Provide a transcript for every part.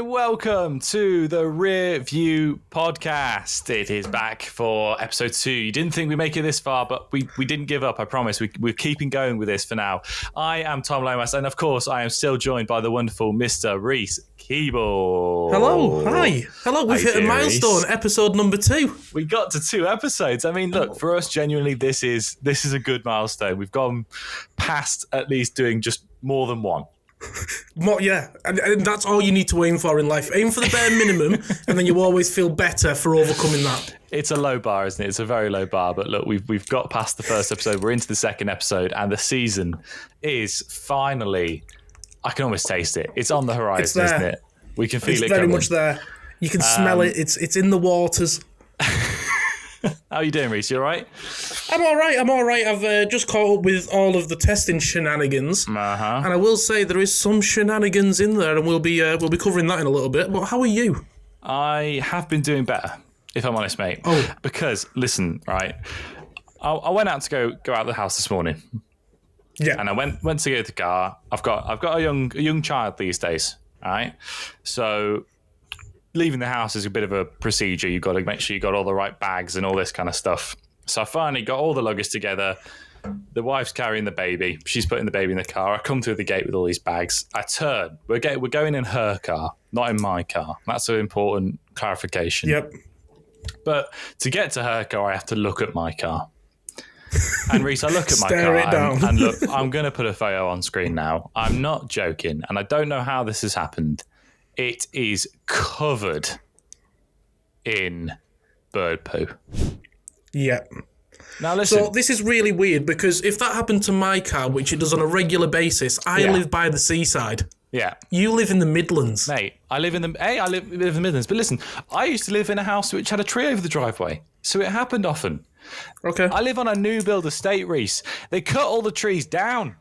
welcome to the Rearview podcast. It is back for episode 2. You didn't think we'd make it this far, but we didn't give up, I promise. We're keeping going with this for now. I am Tom Lomas, and of course, I am still joined by the wonderful Mr. Reece Keeble. Hello, hi. Hello, we've hit a milestone, Reece. Episode number 2. We got to 2 episodes. I mean, look, for us, genuinely, this is a good milestone. We've gone past at least doing just more than one. Yeah, and that's all you need to aim for in life. Aim for the bare minimum, and then you always feel better for overcoming that. It's a low bar, isn't it? It's a very low bar. But look, we've got past the first episode. We're into the second episode, and the season is finally. I can almost taste it. It's on the horizon, isn't it? We can feel it. It's very coming. much there. You can smell it. It's in the waters. How are you doing, Reece? You all right? I'm all right. I've just caught up with all of the testing shenanigans, and I will say there is some shenanigans in there, and we'll be covering that in a little bit. But how are you? I have been doing better, if I'm honest, mate. Oh, because listen, right? I went out to go out of the house this morning. Yeah, and I went to get the car. I've got a young child these days. All right, so leaving the house is a bit of a procedure. You've got to make sure you got all the right bags and all this kind of stuff. So I finally got all the luggage together. The wife's carrying the baby. She's putting the baby in the car. I come through the gate with all these bags. I turn. We're going in her car, not in my car. That's an important clarification. Yep. But to get to her car, I have to look at my car. And Reece, I look at my Stare it car down. and look, I'm going to put a photo on screen now. I'm not joking, and I don't know how this has happened. It is covered in bird poo. Yeah. Now listen. So this is really weird because if that happened to my car, which it does on a regular basis, I live by the seaside. Yeah. You live in the Midlands. Mate, I live in the Midlands. But listen, I used to live in a house which had a tree over the driveway. So it happened often. Okay. I live on a new build estate, Reece. They cut all the trees down.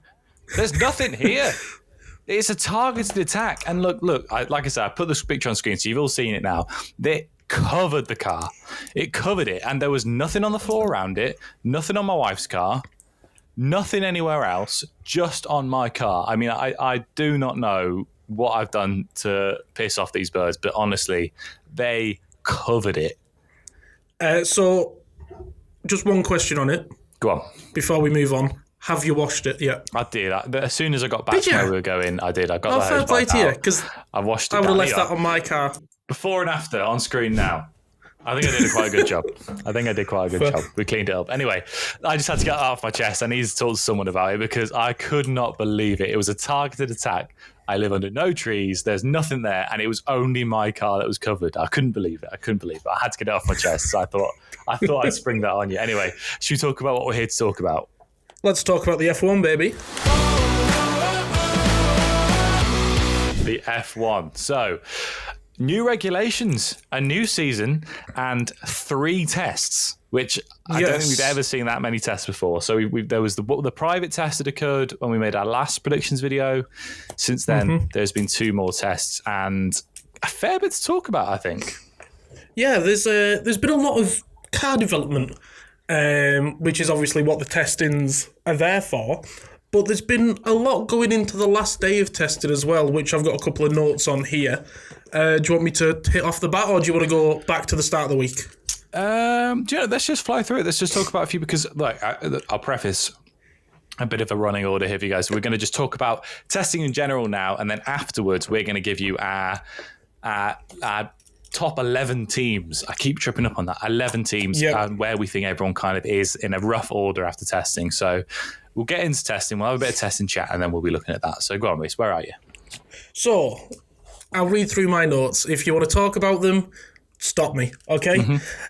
There's nothing here. It's a targeted attack. And look, like I said, I put this picture on screen, so you've all seen it now. They covered the car. It covered it, and there was nothing on the floor around it, nothing on my wife's car, nothing anywhere else, just on my car. I mean, I do not know what I've done to piss off these birds, but honestly, they covered it. So, just one question on it. Go on. Before we move on. Have you washed it yet? I did. As soon as I got back to where we were going, I did. I got the fair hose play back to you, out. because I washed it. I would have left down. that on my car. Before and after on screen now. I think I did quite a good job. We cleaned it up. Anyway, I just had to get that off my chest. I needed to talk to someone about it because I could not believe it. It was a targeted attack. I live under no trees. There's nothing there. And it was only my car that was covered. I couldn't believe it. I had to get it off my chest. So I thought I'd spring that on you. Anyway, should we talk about what we're here to talk about? Let's talk about the F1, baby. The F1. So, new regulations, a new season, and 3 tests, which I don't think we've ever seen that many tests before. So there was the private test that occurred when we made our last predictions video. Since then, there's been 2 more tests and a fair bit to talk about, I think. Yeah, there's been a lot of car development, which is obviously what the testings are there for. But there's been a lot going into the last day of testing as well, which I've got a couple of notes on here. Do you want me to hit off the bat, or do you want to go back to the start of the week? Let's just fly through it. Let's just talk about a few because, look, I'll preface a bit of a running order here for you guys. We're going to just talk about testing in general now, and then afterwards we're going to give you our top 11 teams. I keep tripping up on that. 11 teams and where we think everyone kind of is in a rough order after testing. So we'll get into testing. We'll have a bit of testing chat, and then we'll be looking at that. So go on, Reece. Where are you? So I'll read through my notes. If you want to talk about them, stop me, okay?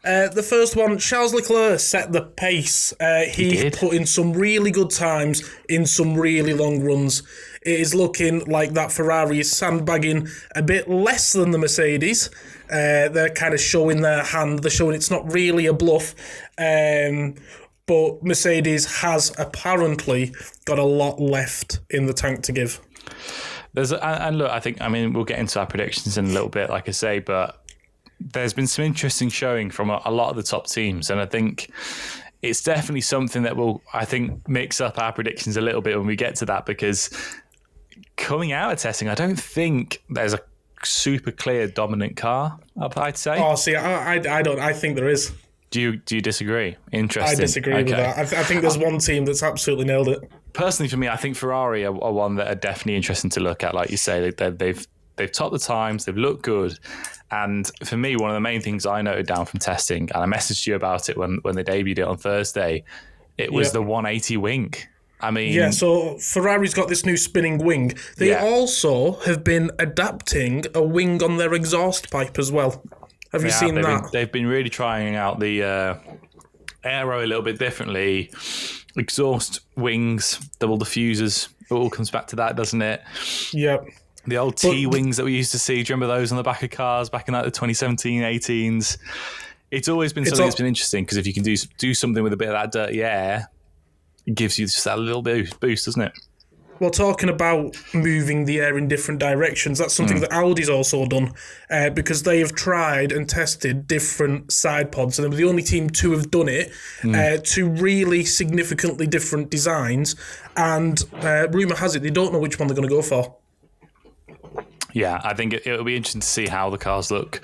The first one, Charles Leclerc set the pace. He put in some really good times in some really long runs. It is looking like that Ferrari is sandbagging a bit less than the Mercedes. They're kind of showing their hand. They're showing it's not really a bluff. But Mercedes has apparently got a lot left in the tank to give. And look, I mean, we'll get into our predictions in a little bit, like I say, but there's been some interesting showing from a lot of the top teams, and I think it's definitely something that will, I think, mix up our predictions a little bit when we get to that, because coming out of testing, I don't think there's a super clear dominant car, I'd say. Oh, see, I don't. I think there is. Do you disagree? Interesting. I disagree with that. I think there's one team that's absolutely nailed it. Personally, for me, I think Ferrari are one that are definitely interesting to look at. Like you say, they've topped the times, they've looked good. And for me, one of the main things I noted down from testing, and I messaged you about it when they debuted it on Thursday, it was the 180 wing. I mean... Yeah, so Ferrari's got this new spinning wing. They also have been adapting a wing on their exhaust pipe as well. Have you seen that? They've been really trying out the aero a little bit differently. Exhaust wings, double diffusers. It all comes back to that, doesn't it? Yep. The old T-wings that we used to see. Do you remember those on the back of cars back in like the 2017, 18s? It's always been something that's been interesting because if you can do something with a bit of that dirty air, it gives you just that little boost, doesn't it? Well, talking about moving the air in different directions, that's something that Audi's also done because they have tried and tested different side pods, and they were the only team to have done it to really significantly different designs. And rumour has it they don't know which one they're going to go for. Yeah, I think it'll be interesting to see how the cars look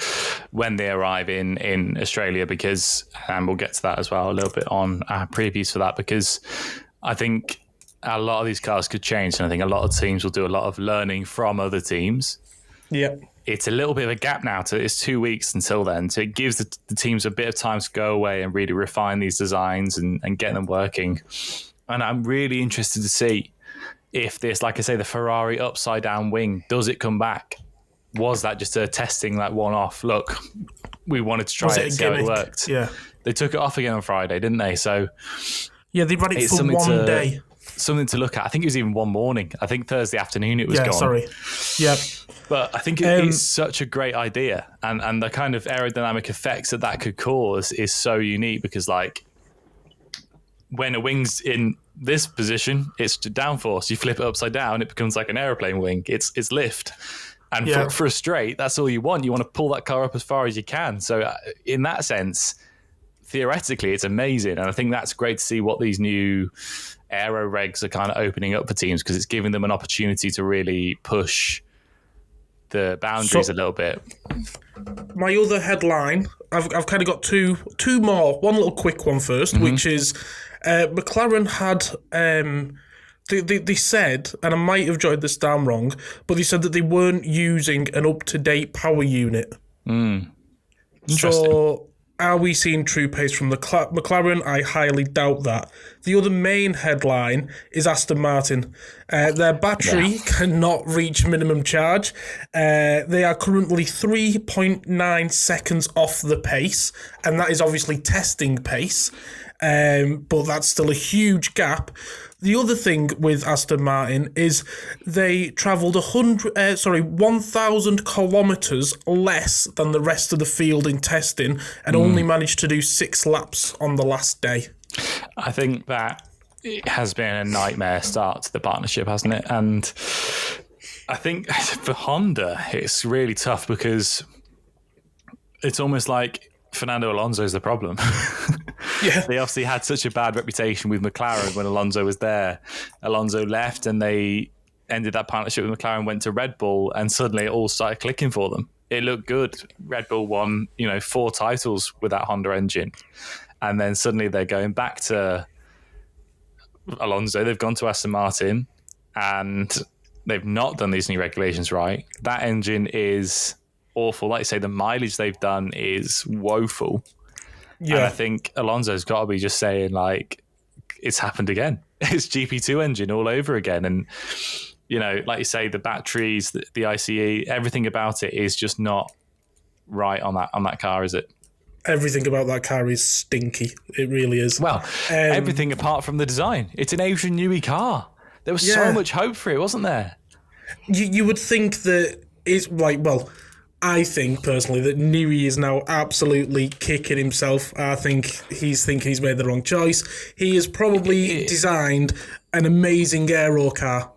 when they arrive in Australia because, and we'll get to that as well a little bit on our previews for that, because I think a lot of these cars could change, and I think a lot of teams will do a lot of learning from other teams. Yeah. It's a little bit of a gap now. It's 2 weeks until then. So it gives the teams a bit of time to go away and really refine these designs and get them working. And I'm really interested to see if this, like I say, the Ferrari upside down wing, does it come back? Was that just a testing, like one-off? Look, we wanted to try it, see how it worked. Yeah. They took it off again on Friday, didn't they? So yeah, they ran it for one day. Something to look at. I think it was even one morning. I think Thursday afternoon it was gone. Sorry. Yeah. But I think it's such a great idea. And the kind of aerodynamic effects that could cause is so unique because, like, when a wing's in this position, it's downforce. You flip it upside down, it becomes like an aeroplane wing. It's lift. And for a straight, that's all you want. You want to pull that car up as far as you can. So in that sense, theoretically, it's amazing. And I think that's great to see what these new aero regs are kind of opening up for teams because it's giving them an opportunity to really push the boundaries a little bit. My other headline, I've kind of got two more. One little quick one first, which is McLaren had... They said, and I might have jotted this down wrong, but they said that they weren't using an up-to-date power unit. Interesting. So, are we seeing true pace from the McLaren? I highly doubt that. The other main headline is Aston Martin. Their battery cannot reach minimum charge. They are currently 3.9 seconds off the pace, and that is obviously testing pace. But that's still a huge gap. The other thing with Aston Martin is they travelled 1,000 kilometres less than the rest of the field in testing and only managed to do 6 laps on the last day. I think that it has been a nightmare start to the partnership, hasn't it? And I think for Honda, it's really tough because it's almost like Fernando Alonso is the problem. Yeah. They obviously had such a bad reputation with McLaren when Alonso was there. Alonso left and they ended that partnership with McLaren, went to Red Bull, and suddenly it all started clicking for them. It looked good. Red Bull won, 4 titles with that Honda engine. And then suddenly they're going back to Alonso. They've gone to Aston Martin and they've not done these new regulations right. That engine is awful. Like you say, the mileage they've done is woeful. Yeah. And I think Alonso's got to be just saying, like, it's happened again. It's GP2 engine all over again. And, like you say, the batteries, the ICE, everything about it is just not right on that car, is it? Everything about that car is stinky. It really is. Well, everything apart from the design. It's an Adrian Newey car. There was so much hope for it, wasn't there? You would think that it's like, well... I think, personally, that Newey is now absolutely kicking himself. I think he's thinking he's made the wrong choice. He has probably designed an amazing aero car.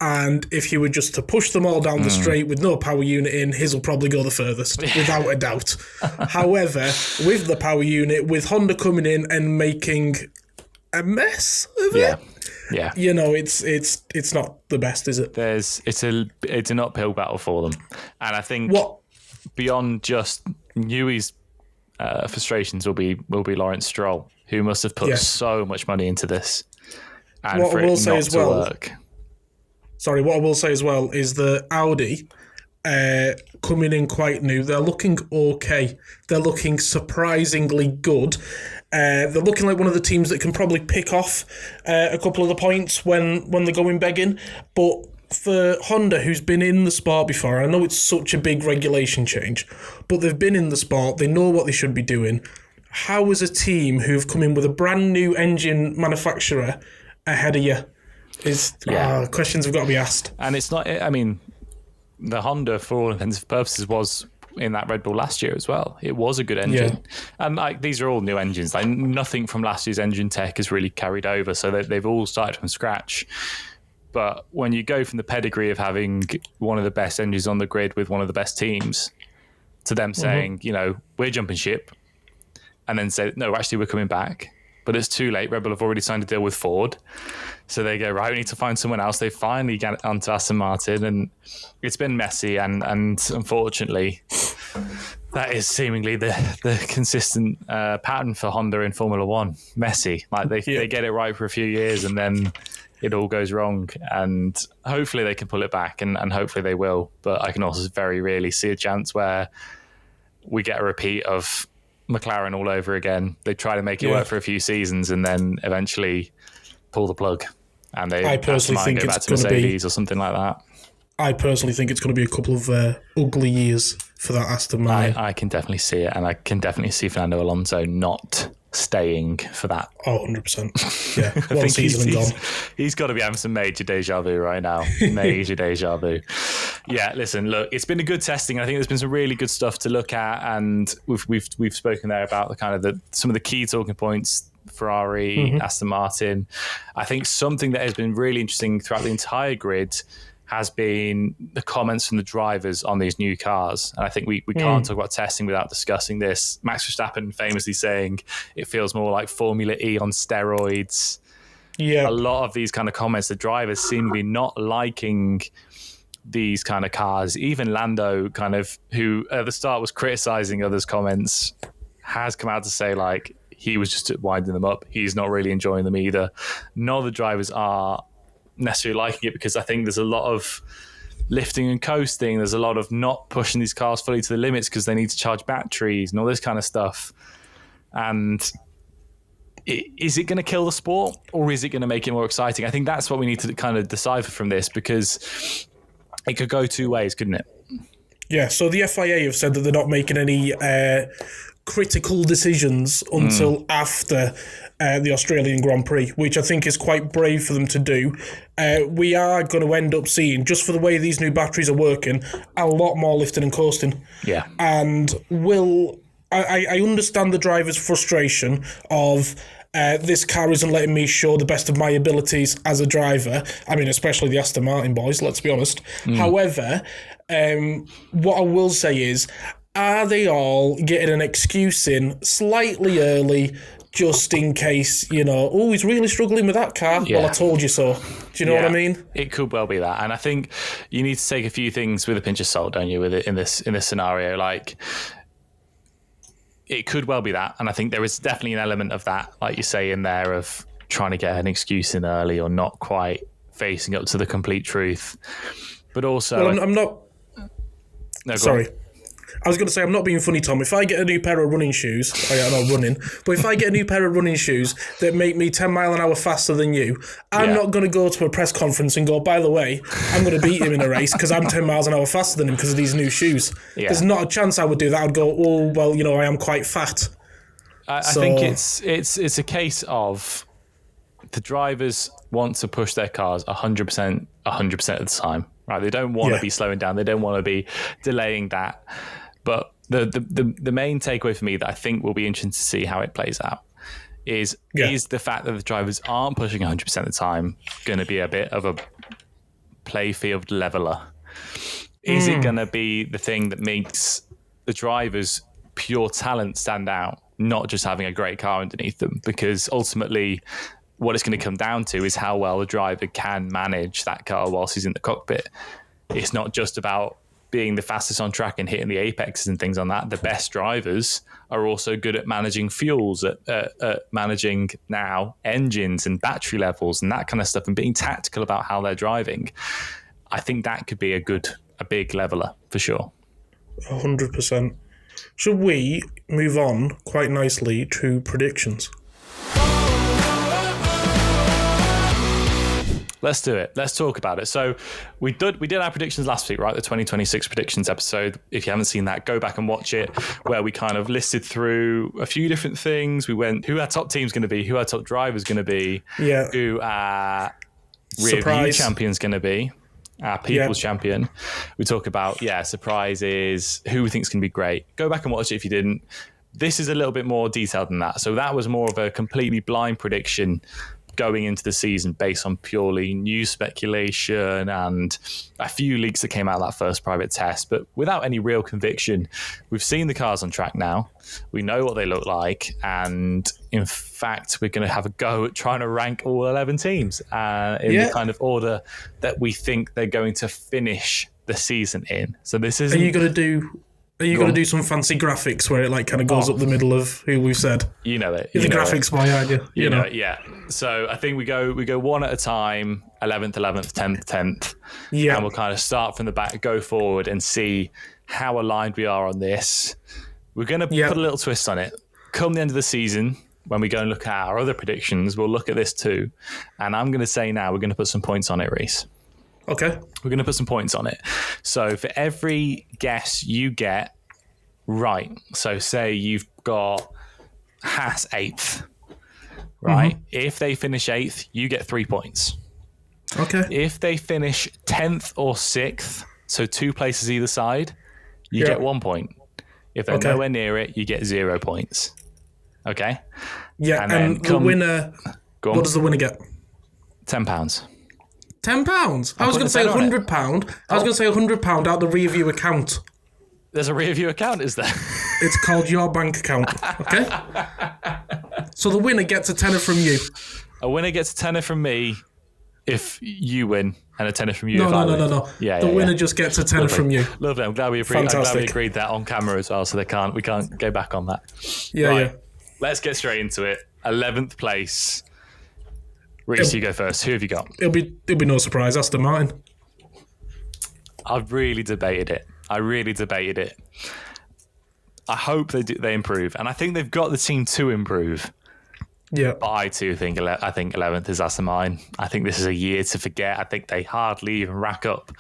And if he were just to push them all down the straight with no power unit in, his will probably go the furthest, without a doubt. However, with the power unit, with Honda coming in and making a mess of it, Yeah. It's not the best, is it? It's an uphill battle for them, and I think What beyond just Newey's frustrations will be Lawrence Stroll, who must have put so much money into this, and what for I will it say not as to well. work. Sorry, what I will say as well is that Audi coming in quite new. They're looking okay. They're looking surprisingly good. They're looking like one of the teams that can probably pick off a couple of the points when they're going begging. But for Honda, who's been in the sport before, I know it's such a big regulation change, but they've been in the sport. They know what they should be doing. How is a team who've come in with a brand new engine manufacturer ahead of you? Questions have got to be asked. And it's not, I mean, the Honda, for all intents and purposes, was in that Red Bull last year as well. It was a good engine. And like these are all new engines. Like nothing from last year's engine tech has really carried over. So they've all started from scratch. But when you go from the pedigree of having one of the best engines on the grid with one of the best teams to them saying, we're jumping ship, and then say, no, actually we're coming back. But it's too late. Red Bull have already signed a deal with Ford. So they go, right, we need to find someone else. They finally get onto Aston Martin, and it's been messy. And unfortunately, that is seemingly the consistent pattern for Honda in Formula One. Messy. Like they get it right for a few years, and then it all goes wrong. And hopefully they can pull it back, and hopefully they will. But I can also very rarely see a chance where we get a repeat of McLaren all over again. They try to make it work for a few seasons and then eventually pull the plug, and they personally think go back to Mercedes or something like that. I personally think it's going to be a couple of ugly years for that Aston Martin. I can definitely see it, and I can definitely see Fernando Alonso not staying for that. 100%. Yeah, one season and gone. He's got to be having some major deja vu right now. Major deja vu. Yeah, listen, look, it's been a good testing. I think there's been some really good stuff to look at, and we've spoken there about the kind of some of the key talking points. Ferrari, Aston Martin. I think something that has been really interesting throughout the entire grid has been the comments from the drivers on these new cars. And I think we can't talk about testing without discussing this. Max Verstappen famously saying it feels more like Formula E on steroids. Yeah. A lot of these kind of comments, the drivers seem to be not liking these kind of cars. Even Lando, kind of, who at the start was criticizing others' comments, has come out to say, like, he was just winding them up. He's not really enjoying them either. None of the drivers are necessarily liking it, because I think there's a lot of lifting and coasting. There's a lot of not pushing these cars fully to the limits because they need to charge batteries and all this kind of stuff. And is it going to kill the sport, or is it going to make it more exciting? I think that's what we need to kind of decipher from this, because it could go two ways, couldn't it? Yeah, so the FIA have said that they're not making any critical decisions until after the Australian Grand Prix, which I think is quite brave for them to do. We are going to end up seeing, just for the way these new batteries are working, a lot more lifting and coasting. Yeah. And I understand the driver's frustration of this car isn't letting me show the best of my abilities as a driver. I mean, especially the Aston Martin boys, let's be honest. However, what I will say is, are they all getting an excuse in slightly early just in case, he's really struggling with that car? Yeah. Well, I told you so. Do you know what I mean? It could well be that. And I think you need to take a few things with a pinch of salt, don't you, with it in this scenario? Like, it could well be that. And I think there is definitely an element of that, like you say, in there, of trying to get an excuse in early or not quite facing up to the complete truth. But also... Well, I'm not... No, sorry. I was going to say, I'm not being funny, Tom. If I get a new pair of running shoes, I'm not running, but if I get a new pair of running shoes that make me 10 mile an hour faster than you, I'm not going to go to a press conference and go, by the way, I'm going to beat him in a race because I'm 10 miles an hour faster than him because of these new shoes. Yeah. There's not a chance I would do that. I'd go, oh, well, I am quite fat. I think it's a case of the drivers want to push their cars 100% of the time. Right? They don't want to be slowing down. They don't want to be delaying that. But the main takeaway for me that I think will be interesting to see how it plays out is the fact that the drivers aren't pushing 100% of the time going to be a bit of a playfield leveler? Is it going to be the thing that makes the drivers' pure talent stand out, not just having a great car underneath them? Because ultimately, what it's going to come down to is how well the driver can manage that car whilst he's in the cockpit. It's not just about being the fastest on track and hitting the apexes and things on that. The best drivers are also good at managing fuels, at managing now engines and battery levels and that kind of stuff, and being tactical about how they're driving. I think that could be a big leveler for sure. 100%. Should we move on quite nicely to predictions? Let's do it. Let's talk about it. So we did our predictions last week, right? The 2026 predictions episode. If you haven't seen that, go back and watch it, where we kind of listed through a few different things. We went who our top team's going to be, who our top driver's going to be, who our Rearview champion's going to be, our people's champion. We talk about, surprises, who we think's going to be great. Go back and watch it if you didn't. This is a little bit more detailed than that. So that was more of a completely blind prediction going into the season based on purely news speculation and a few leaks that came out of that first private test, but without any real conviction. We've seen the cars on track now. We know what they look like. And in fact, we're going to have a go at trying to rank all 11 teams in the kind of order that we think they're going to finish the season in. So this is... Are you going to do some fancy graphics where it like kind of goes up the middle of who we've said? You know it. You're the graphics boy, aren't you? You know it, yeah. So I think we go one at a time, 11th, 10th, 10th. Yeah. And we'll kind of start from the back, go forward and see how aligned we are on this. We're going to put a little twist on it. Come the end of the season, when we go and look at our other predictions, we'll look at this too. And I'm going to say now we're going to put some points on it, Reece. Okay. We're going to put some points on it. So for every guess you get right, so say you've got Haas 8th, right? Mm-hmm. If they finish 8th, you get 3 points. Okay. If they finish 10th or 6th, so 2 places either side, you get 1 point. If they're nowhere near it, you get 0 points. Okay? Yeah, and the winner, what does the winner get? £10. £10? I was going to say £100. I was going to say £100 out the Rearview account. There's a Rearview account, is there? It's called your bank account, okay? So the winner gets a tenner from you. A winner gets a tenner from me if you win, and a tenner from you if I win. No. The winner just gets a tenner from you. Lovely. I'm glad we agreed that on camera as well, so we can't go back on that. Yeah. Let's get straight into it. 11th place. Reece, you go first. Who have you got? It'll be no surprise. Aston Martin. I've really debated it. I hope they improve, and I think they've got the team to improve. Yeah, but I too think 11th is Aston Martin. I think this is a year to forget. I think they hardly even rack up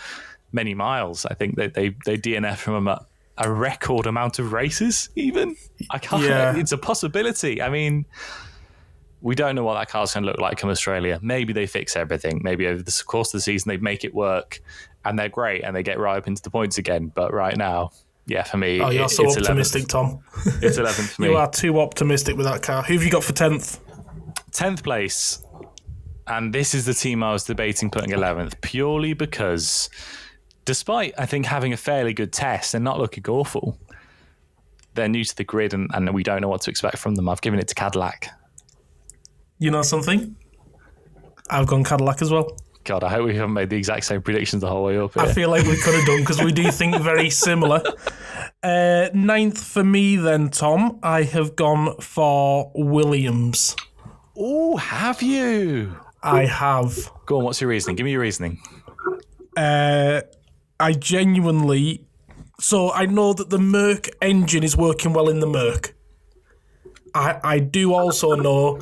many miles. I think that they DNF from a record amount of races. Even I can't. Yeah. It's a possibility. I mean, we don't know what that car's going to look like come Australia. Maybe they fix everything. Maybe over the course of the season they make it work, and they're great, and they get right up into the points again. But right now, for me, you're so optimistic, 11th. Tom. It's 11th for me. You are too optimistic with that car. Who have you got for 10th? 10th place, and this is the team I was debating putting 11th, purely because, despite I think having a fairly good test and not looking awful, they're new to the grid, and we don't know what to expect from them. I've given it to Cadillac. You know something? I've gone Cadillac as well. God, I hope we haven't made the exact same predictions the whole way up here. I feel like we could have done, because we do think very similar. 9th for me then, Tom. I have gone for Williams. Oh, have you? I have. Go on, what's your reasoning? Give me your reasoning. I genuinely... So I know that the Merc engine is working well in the Merc. I do also know...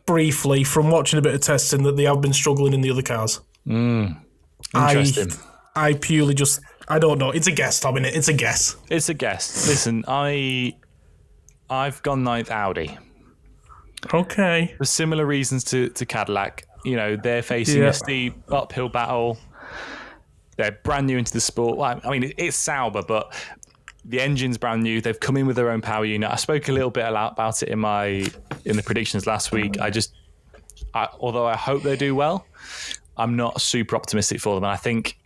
briefly from watching a bit of testing that they have been struggling in the other cars. Interesting. I purely just, I don't know. It's a guess, Tom, innit? It's a guess. It's a guess. Listen, I've gone 9th Audi. Okay. For similar reasons to Cadillac. You know, they're facing a steep uphill battle. They're brand new into the sport. Well, I mean, it's Sauber, but the engine's brand new. They've come in with their own power unit. I spoke a little bit about it in the predictions last week. Although I hope they do well, I'm not super optimistic for them. And I think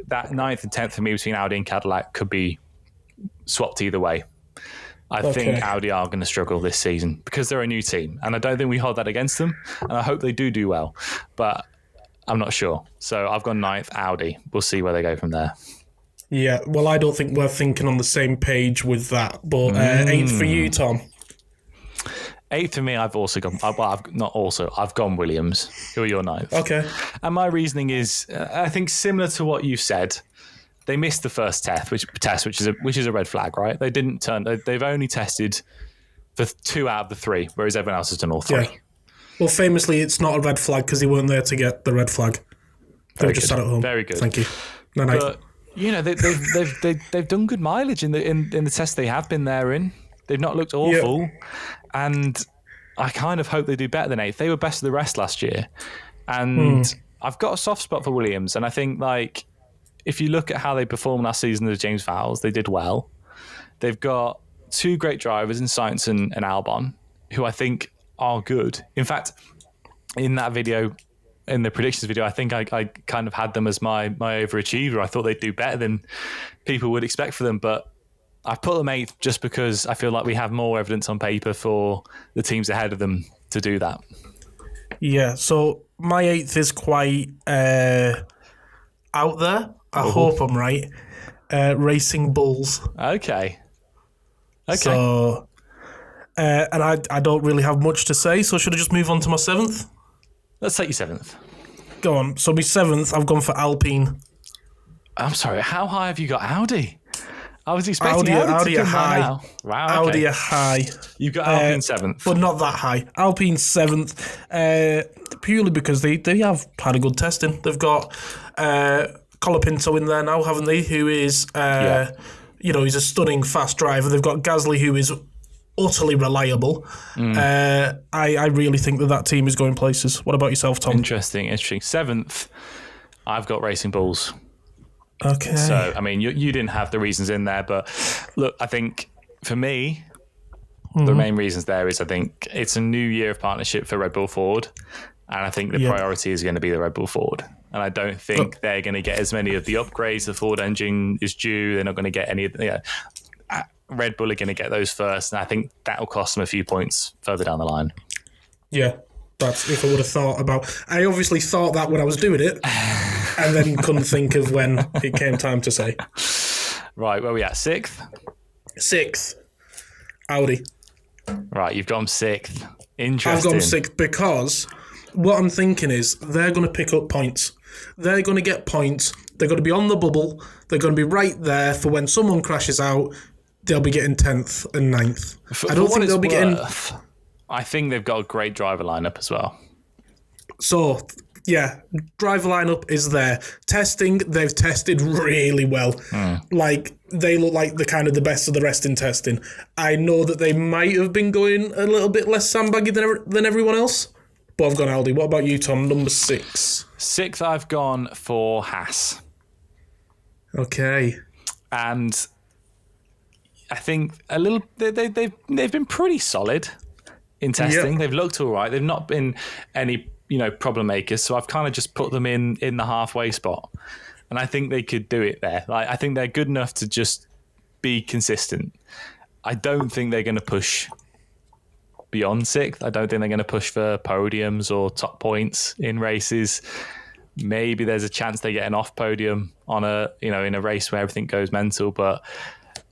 that 9th and 10th for me between Audi and Cadillac could be swapped either way. I think Audi are going to struggle this season because they're a new team. And I don't think we hold that against them. And I hope they do well. But I'm not sure. So I've gone 9th, Audi. We'll see where they go from there. Yeah, well, I don't think we're thinking on the same page with that. But 8th for you, Tom. 8th for me, I've also gone. I've gone Williams. Who are your 9th? Okay. And my reasoning is, I think, similar to what you've said. They missed the first test, which is a red flag, right? They didn't turn. They've only tested for 2 out of the 3, whereas everyone else has done all 3. Yeah. Well, famously, it's not a red flag because they weren't there to get the red flag. They were just sat at home. Very good. Thank you. But they've done good mileage in the test they have been there in. They've not looked awful, and I kind of hope they do better than 8th. They were best of the rest last year, and I've got a soft spot for Williams, and I think like if you look at how they performed last season as James Vowles, they did well. They've got 2 great drivers in Sainz and Albon, who I think are good. In fact, in that video, in the predictions video, I think I kind of had them as my overachiever. I thought they'd do better than people would expect for them, but I've put them 8th just because I feel like we have more evidence on paper for the teams ahead of them to do that. Yeah, so my 8th is quite out there. I hope I'm right. Racing Bulls. Okay. So, and I don't really have much to say, so should I just move on to my 7th? Let's take your 7th. Go on. So my 7th, I've gone for Alpine. I'm sorry, how high have you got Audi? I was expecting Audi to come high. Now. Wow, okay. Audi are high. You've got Alpine 7th. But not that high. Alpine 7th, purely because they have had a good testing. They've got Colapinto in there now, haven't they? Who is, he's a stunning fast driver. They've got Gasly, who is utterly reliable. I really think that team is going places. What about yourself, Tom? Interesting. 7th, I've got Racing Bulls. Okay. So, I mean, you didn't have the reasons in there, but look, I think for me, the main reasons there is I think it's a new year of partnership for Red Bull Ford, and I think the priority is going to be the Red Bull Ford. And I don't think they're going to get as many of the upgrades. The Ford engine is due. They're not going to get any of Red Bull are going to get those first, and I think that will cost them a few points further down the line. Yeah, that's if I would have thought about. I obviously thought that when I was doing it, and then couldn't think of when it came time to say. Right, where are we at? 6th? 6th, Audi. Right, you've gone 6th. Interesting. I've gone 6th because what I'm thinking is they're going to pick up points. They're going to get points. They're going to be on the bubble. They're going to be right there for when someone crashes out. They'll be getting 10th and 9th. I don't think they'll be getting. I think they've got a great driver lineup as well. So, yeah, driver lineup is there. Testing, they've tested really well. Like, they look like the best of the rest in testing. I know that they might have been going a little bit less sandbaggy than everyone else, but I've gone Aldi. What about you, Tom? Number 6. 6th, I've gone for Haas. Okay. And I think they've been pretty solid in testing. Yep. They've looked all right. They've not been any problem makers. So I've kind of just put them in the halfway spot, and I think they could do it there. Like I think they're good enough to just be consistent. I don't think they're going to push beyond 6th. I don't think they're going to push for podiums or top points in races. Maybe there's a chance they get an off podium on in a race where everything goes mental, but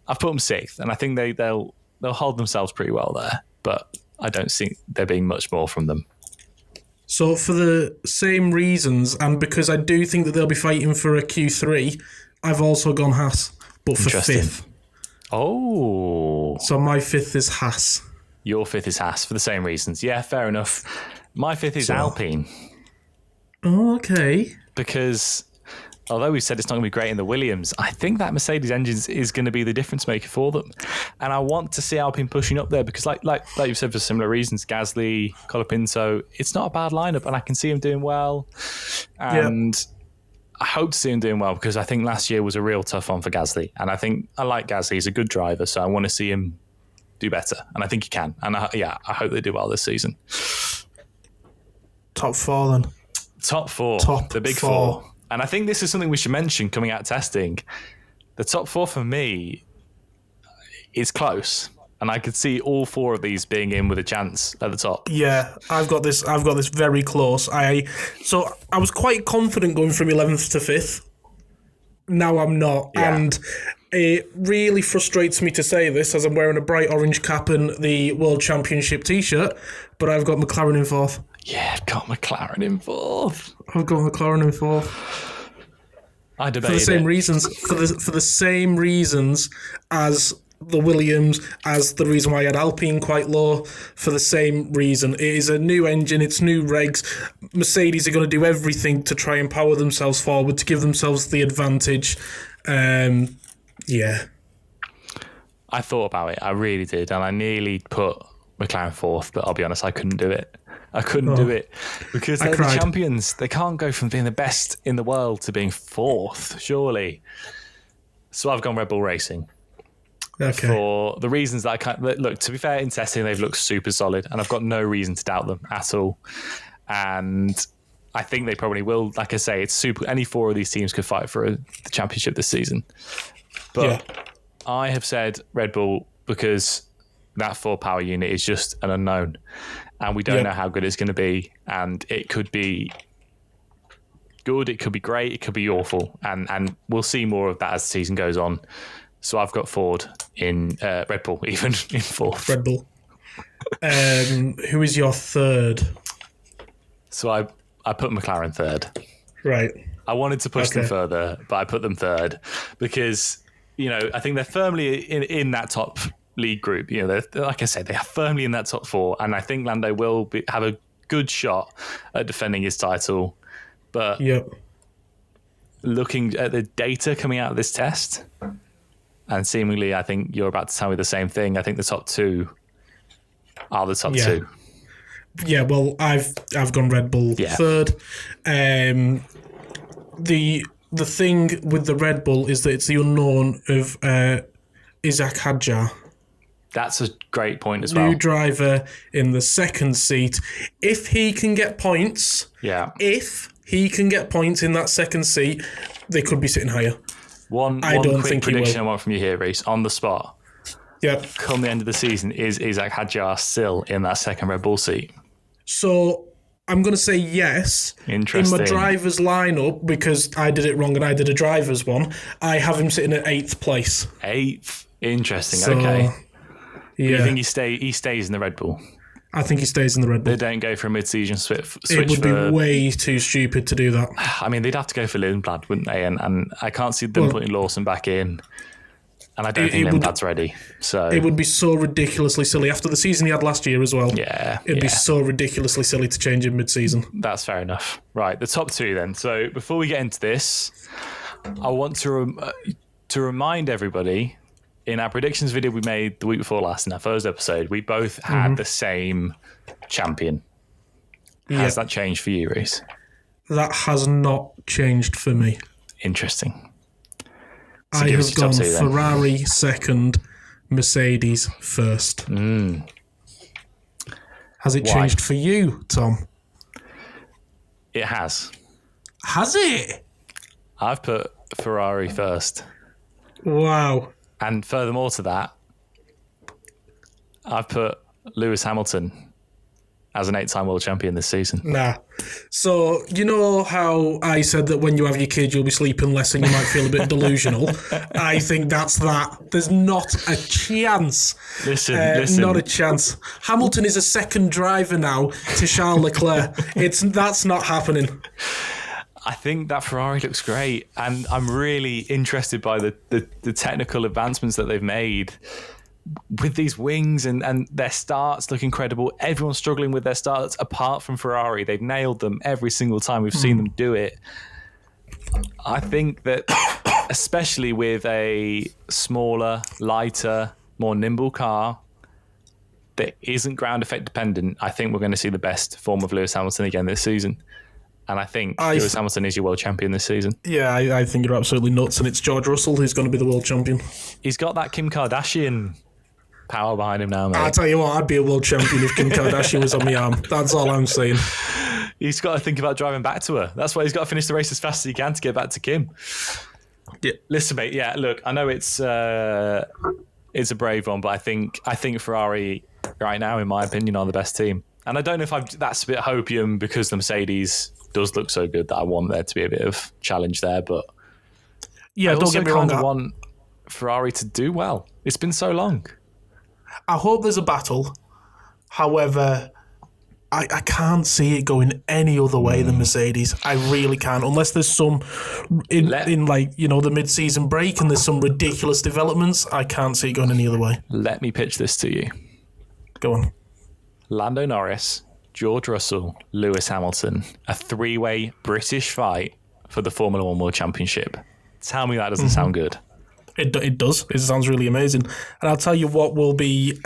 I've put them 6th, and I think they'll hold themselves pretty well there, but I don't think there being much more from them. So for the same reasons, and because I do think that they'll be fighting for a Q3, I've also gone Haas, but for 5th. Oh. So my 5th is Haas. Your 5th is Haas for the same reasons. Yeah, fair enough. My 5th is Alpine. Oh, okay. Because although we've said it's not going to be great in the Williams, I think that Mercedes engine is going to be the difference maker for them. And I want to see Alpine pushing up there because like you've said, for similar reasons, Gasly, Colapinto, it's not a bad lineup, and I can see him doing well. And I hope to see him doing well because I think last year was a real tough one for Gasly. And I like Gasly. He's a good driver, so I want to see him do better. And I think he can. And I hope they do well this season. Top 4 then. Top 4. The big 4. And I think this is something we should mention coming out of testing. The top 4 for me is close. And I could see all 4 of these being in with a chance at the top. Yeah, I've got this very close. I was quite confident going from 11th to 5th. Now I'm not. Yeah. And it really frustrates me to say this as I'm wearing a bright orange cap and the World Championship t-shirt, but I've got McLaren in 4th. Yeah, I've got McLaren in 4th. I've got McLaren in 4th. I debated For the same it. reasons. For the same reasons as the Williams, as the reason why I had Alpine quite low, for the same reason. It is a new engine, it's new regs. Mercedes are going to do everything to try and power themselves forward, to give themselves the advantage. Yeah. I thought about it, I really did, and I nearly put McLaren 4th, but I'll be honest, I couldn't do it. I couldn't do it because they're the champions. They can't go from being the best in the world to being 4th, surely. So I've gone Red Bull Racing. Okay. For the reasons that I can't look. To be fair, in testing they've looked super solid, and I've got no reason to doubt them at all. And I think they probably will. Like I say, it's super. Any 4 of these teams could fight for the championship this season. But I have said Red Bull because that 4 power unit is just an unknown, and we don't know how good it's going to be. And it could be good, it could be great, it could be awful, and we'll see more of that as the season goes on. So I've got Ford in Red Bull, even in 4th. Red Bull. Who is your 3rd? So I put McLaren 3rd. Right. I wanted to push them further, but I put them 3rd because, I think they're firmly in that top league group. They're, like I said, they are firmly in that top 4, and I think Lando will have a good shot at defending his title. But looking at the data coming out of this test, and seemingly, I think you're about to tell me the same thing. I think the top 2 are the top 2. Yeah, well, I've gone Red Bull 3rd. The thing with the Red Bull is that it's the unknown of Isaac Hadjar. That's a great point as well. New driver in the 2nd seat. If he can get points, if he can get points in that 2nd seat, they could be sitting higher. One quick prediction I want from you here, Reece, on the spot. Yep. Come the end of the season, is Isaac Hadjar still in that 2nd Red Bull seat? So I'm going to say yes. Interesting. In my driver's lineup, because I did it wrong and I did a driver's one, I have him sitting at 8th place. 8th. Interesting. So, okay. Yeah. You think he stays in the Red Bull? I think he stays in the Red Bull. They don't go for a mid-season switch. It would be way too stupid to do that. I mean, they'd have to go for Lindblad, wouldn't they? And I can't see them putting Lawson back in. And I don't think Lindblad's ready. So it would be so ridiculously silly after the season he had last year as well. It'd be so ridiculously silly to change him mid-season. That's fair enough. Right, the top 2 then. So before we get into this, I want to remind everybody. In our predictions video we made the week before last, in our first episode, we both had the same champion. Has that changed for you, Reece? That has not changed for me. Interesting. So I have gone Ferrari 2nd, Mercedes 1st. Has it changed for you, Tom? It has. Has it? I've put Ferrari 1st. Wow. And furthermore to that, I've put Lewis Hamilton as an 8-time world champion this season. Nah. So, you know how I said that when you have your kid, you'll be sleeping less and you might feel a bit delusional? I think that's that. There's not a chance. Listen. Not a chance. Hamilton is a 2nd driver now to Charles Leclerc. That's not happening. I think that Ferrari looks great, and I'm really interested by the technical advancements that they've made with these wings, and their starts look incredible. Everyone's struggling with their starts apart from Ferrari. They've nailed them every single time we've seen them do it. I think that especially with a smaller, lighter, more nimble car that isn't ground effect dependent, I think we're going to see the best form of Lewis Hamilton again this season. And I think Lewis Hamilton is your world champion this season. Yeah, I think you're absolutely nuts, and it's George Russell who's going to be the world champion. He's got that Kim Kardashian power behind him now, mate. I tell you what, I'd be a world champion if Kim Kardashian was on my arm. That's all I'm saying. He's got to think about driving back to her. That's why he's got to finish the race as fast as he can to get back to Kim. Yeah. Listen, mate, look, I know it's It's a brave one, but I think Ferrari right now, in my opinion, are the best team. And I don't know if that's a bit hopium because the Mercedes does look so good that I want there to be a bit of challenge there. But yeah, don't get me wrong. I want Ferrari to do well. It's been so long. I hope there's a battle. However, I can't see it going any other way than Mercedes. I really can't, unless there's some in like, you know, the mid-season break and there's some ridiculous developments. I can't see it going any other way. Let me pitch this to you. Go on. Lando Norris, George Russell, Lewis Hamilton, a three-way British fight for the Formula One World Championship. Tell me that doesn't sound good. It does. It sounds really amazing. And I'll tell you what will be...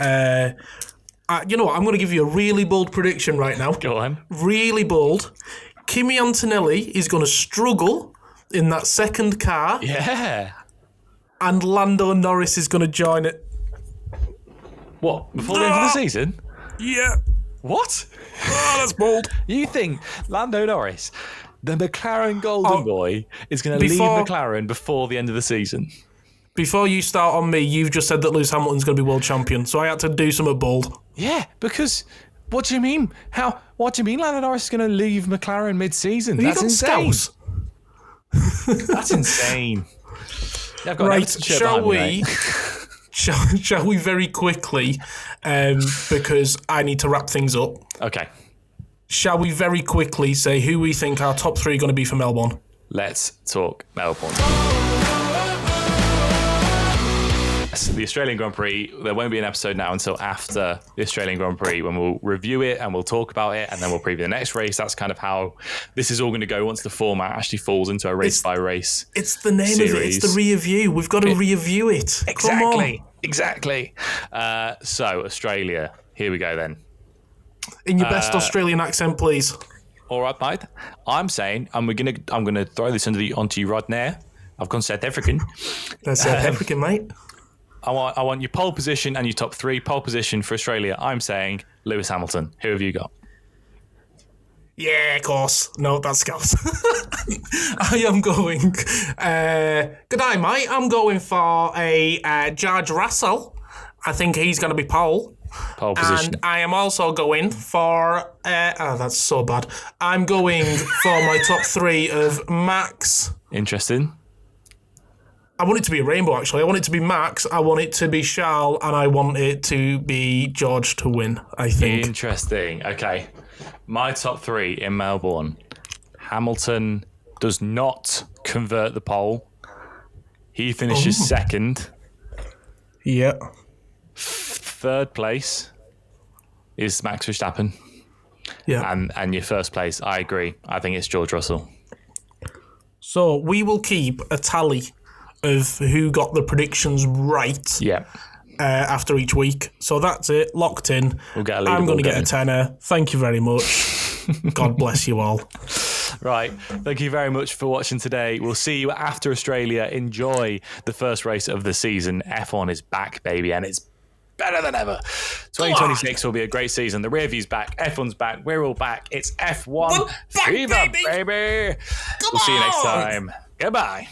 you know what? I'm going to give you a really bold prediction right now. Go on. Really bold. Kimi Antonelli is going to struggle in that second car. Yeah. And Lando Norris is going to join it. What? Before the end of the season? Yeah. What? Oh, that's bold. You think Lando Norris, the McLaren Golden Boy, is going to leave McLaren before the end of the season? Before you start on me, you've just said that Lewis Hamilton's going to be world champion, so I had to do something bold. Yeah, because what do you mean? What do you mean Lando Norris is going to leave McLaren mid-season? That's insane. That's insane. Yeah, I've got right, shall we? Shall we very quickly, because I need to wrap things up. Okay. Shall we very quickly say who we think our top three are going to be for Melbourne? Let's talk Melbourne. The Australian Grand Prix, there won't be an episode now until after the Australian Grand Prix when we'll review it and we'll talk about it and then we'll preview the next race. That's kind of how this is all going to go once the format actually falls into a race-by-race It's the name series. Of it. It's the Rearview. We've got to review it. Exactly. So, Australia. Here we go then. In your best Australian accent, please. All right, mate. I'm saying, I'm gonna throw this onto you right now. I've gone South African. That's South African, mate. I want your pole position and your top three. Pole position for Australia, I'm saying Lewis Hamilton. Who have you got? Yeah, of course. No, that's Scouse. I am going... good day, mate. I'm going for a George Russell. I think he's going to be pole. Pole position. And I am also going for... that's so bad. I'm going for my top three of Max. Interesting. I want it to be a rainbow, actually. I want it to be Max, I want it to be Charles, and I want it to be George to win, I think. Interesting. Okay. My top three in Melbourne. Hamilton does not convert the pole. He finishes second. Yeah. Third place is Max Verstappen. Yeah. And your first place, I agree. I think it's George Russell. So we will keep a tally of who got the predictions right after each week. So that's it, locked in. We'll get a I'm going to get a tenner. Thank you very much. God bless you all. Right. Thank you very much for watching today. We'll see you after Australia. Enjoy the first race of the season. F1 is back, baby, and it's better than ever. 2026 will be a great season. The Rearview's back. F1's back. We're all back. It's F1 fever, baby. We'll see you next time. Goodbye.